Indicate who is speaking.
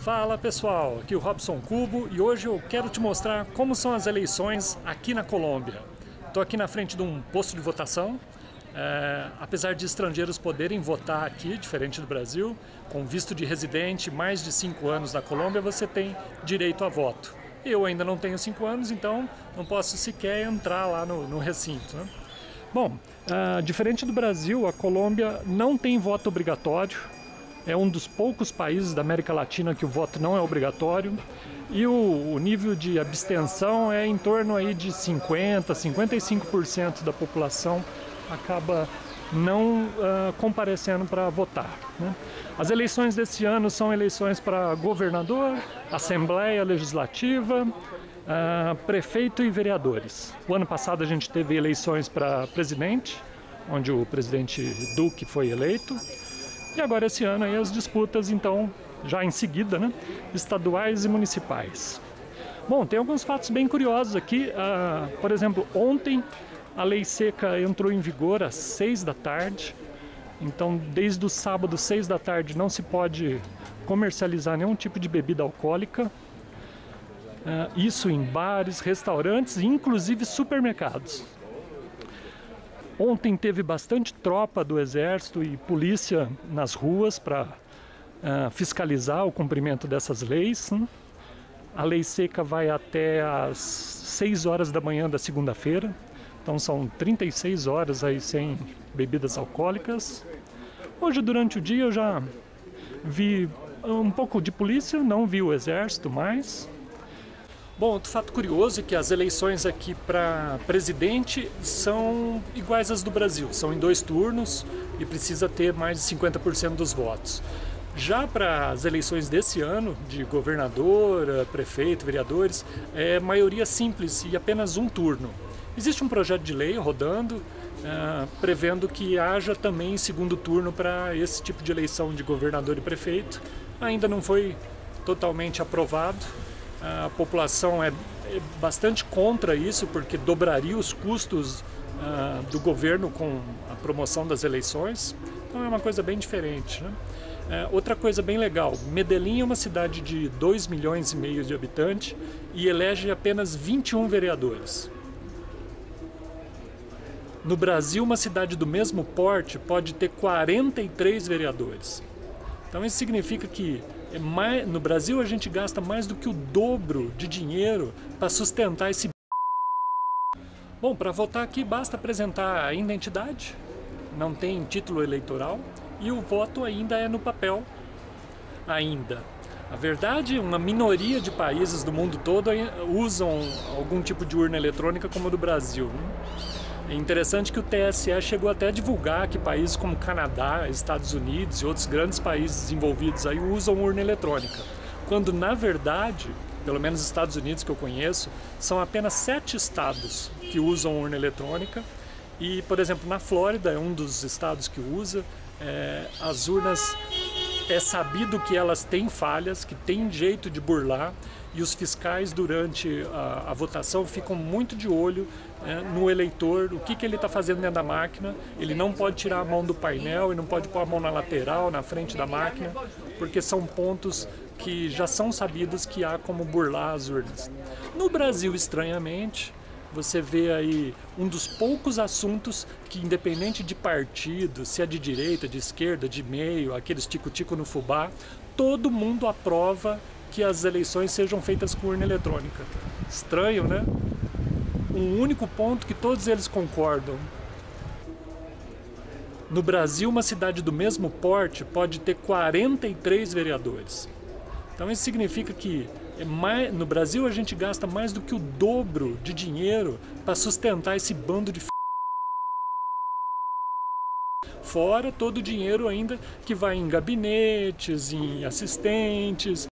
Speaker 1: Fala pessoal, aqui é o Robson Cubo e hoje eu quero te mostrar como são as eleições aqui na Colômbia. Estou aqui na frente de um posto de votação. Apesar de estrangeiros poderem votar aqui, diferente do Brasil, com visto de residente, mais de 5 anos na Colômbia, você tem direito a voto. Eu ainda não tenho 5 anos, então não posso sequer entrar lá no recinto, né? Bom, diferente do Brasil, a Colômbia não tem voto obrigatório. É um dos poucos países da América Latina que o voto não é obrigatório e o nível de abstenção é em torno aí de 55% da população acaba não comparecendo para votar, né? As eleições desse ano são eleições para governador, Assembleia Legislativa, prefeito e vereadores. O ano passado a gente teve eleições para presidente, onde o presidente Duque foi eleito. E agora esse ano aí as disputas, então, já em seguida, né, estaduais e municipais. Bom, tem alguns fatos bem curiosos aqui. Por exemplo, ontem a lei seca entrou em vigor às 6 da tarde. Então, desde o sábado, 6 da tarde, não se pode comercializar nenhum tipo de bebida alcoólica. Isso em bares, restaurantes e inclusive supermercados. Ontem teve bastante tropa do exército e polícia nas ruas para fiscalizar o cumprimento dessas leis, né? A lei seca vai até às 6 horas da manhã da segunda-feira, então são 36 horas aí sem bebidas alcoólicas. Hoje durante o dia eu já vi um pouco de polícia, não vi o exército mais. Bom, outro fato curioso é que as eleições aqui para presidente são iguais às do Brasil, são em 2 turnos e precisa ter mais de 50% dos votos. Já para as eleições desse ano, de governador, prefeito, vereadores, é maioria simples e apenas 1 turno. Existe um projeto de lei rodando, prevendo que haja também 2º turno para esse tipo de eleição de governador e prefeito. Ainda não foi totalmente aprovado. A população é bastante contra isso, porque dobraria os custos do governo com a promoção das eleições. Então é uma coisa bem diferente, né? Outra coisa bem legal, Medellín é uma cidade de 2,5 milhões de habitantes e elege apenas 21 vereadores. No Brasil, uma cidade do mesmo porte pode ter 43 vereadores. Então isso significa que no Brasil a gente gasta mais do que o dobro de dinheiro para sustentar esse... Bom, para votar aqui basta apresentar a identidade, não tem título eleitoral e o voto ainda é no papel. Ainda. Na verdade, uma minoria de países do mundo todo usam algum tipo de urna eletrônica como a do Brasil, né? É interessante que o TSE chegou até a divulgar que países como Canadá, Estados Unidos e outros grandes países desenvolvidos aí usam urna eletrônica, quando na verdade, pelo menos os Estados Unidos que eu conheço, são apenas 7 estados que usam urna eletrônica e, por exemplo, na Flórida é um dos estados que usa. As urnas, é sabido que elas têm falhas, que tem jeito de burlar, e os fiscais durante a votação ficam muito de olho no eleitor, o que ele está fazendo dentro da máquina. Ele não pode tirar a mão do painel, ele não pode pôr a mão na lateral, na frente da máquina, porque são pontos que já são sabidos que há como burlar as urnas. No Brasil, estranhamente, você vê aí um dos poucos assuntos que, independente de partido, se é de direita, de esquerda, de meio, aqueles tico-tico no fubá, todo mundo aprova que as eleições sejam feitas com urna eletrônica. Estranho, né? Um único ponto que todos eles concordam. No Brasil, uma cidade do mesmo porte pode ter 43 vereadores. Então isso significa que no Brasil a gente gasta mais do que o dobro de dinheiro para sustentar esse bando de fora todo o dinheiro ainda que vai em gabinetes, em assistentes.